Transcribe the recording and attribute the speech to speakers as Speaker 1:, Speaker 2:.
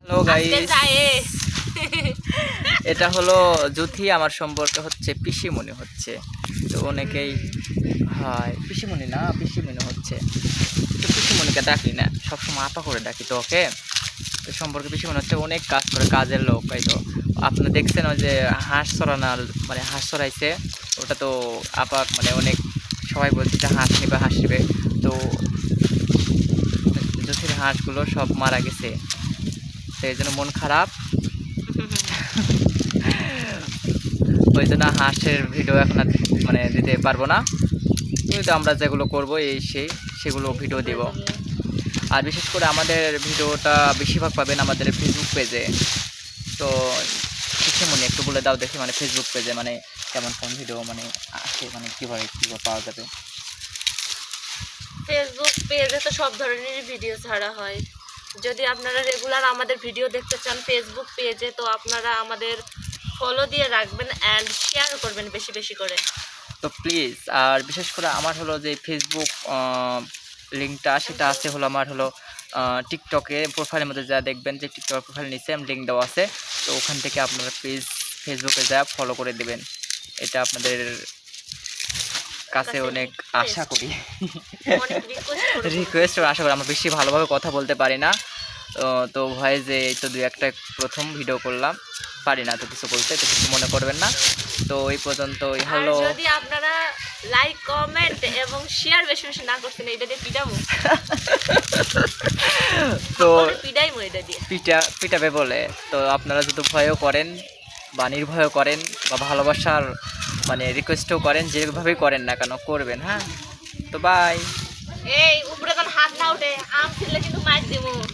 Speaker 1: Hello guys, এটা হলো জুথি। আমার সম্পর্কে হচ্ছে পিসিমণি হচ্ছে। তো অনেকেই হয় পিসিমণি না পিসিমণি হচ্ছে, তো পিসিমণিকে ডাকি না, সবসময় আপা করে ডাকি। তো ওকে তো সম্পর্কে পিসিমণি হচ্ছে, অনেক কাজ করে, কাজের লোক। এই তো আপনি দেখছেন ওই যে হাঁস চড়ানোর, মানে হাঁস চড়াইছে, ওটা তো আপা মানে অনেক সবাই বলছে যে হাঁস নেবে হাঁস নেবে। তো জুথির হাঁসগুলো সব মারা গেছে, তো এই জন্য মন খারাপ। ওই জন্য হাঁসের ভিডিও এখন আর মানে দিতে পারবো না। কিন্তু আমরা যেগুলো করবো সেগুলো ভিডিও দিব। আর বিশেষ করে আমাদের ভিডিওটা বেশিরভাগ পাবেন আমাদের ফেসবুক পেজে। তো কিছু মনে একটু বলে দাও দেখি, মানে ফেসবুক পেজে মানে কেমন কোন ভিডিও মানে আসে, মানে কীভাবে পাওয়া যাবে?
Speaker 2: ফেসবুক পেজে তো সব ধরনের ভিডিও ছাড়া হয়। যদি আপনারা রেগুলার আমাদের ভিডিও দেখতে চান ফেসবুক পেজে, তো আপনারা আমাদের ফলো দিয়ে রাখবেন অ্যান্ড শেয়ার করবেন বেশি বেশি করে।
Speaker 1: তো প্লিজ, আর বিশেষ করে আমার হলো যে ফেসবুক লিঙ্কটা সেটা আছে হলো আমার হলো টিকটকে প্রোফাইলের মধ্যে যা দেখবেন যে টিকটক প্রোফাইল নিচে লিঙ্ক দেওয়া আছে। তো ওখান থেকে আপনারা প্লিজ ফেসবুকে যা ফলো করে দেবেন, এটা আপনাদের কাছে অনেক আশা করি। রিকোয়েস্ট আশা করি। আমরা বেশি ভালোভাবে কথা বলতে পারি না, তো ভয়ে যে এই তো 2-1টা প্রথম ভিডিও করলাম, পারি না তো কিছু বলতে, তো কিছু মনে করবেন না। তো এই পর্যন্তই। হ্যালো,
Speaker 2: যদি আপনারা লাইক কমেন্ট এবং শেয়ার বেশি বেশি না করতেন, এটা দিয়ে পিটামু।
Speaker 1: তো
Speaker 2: পিটাইমু এটা দিয়ে,
Speaker 1: পিটাবে বলে। তো আপনারা যদি ভয়ও করেন বা নির্ভয়ও করেন বা ভালোবাসার মানে রিকোয়েস্টও করেন, যেভাবেই করেন না কেন করবেন। হ্যাঁ, তো বাই।
Speaker 2: এই উপরে হাত না উঠে আম ছিলে কিন্তু মার দিমু।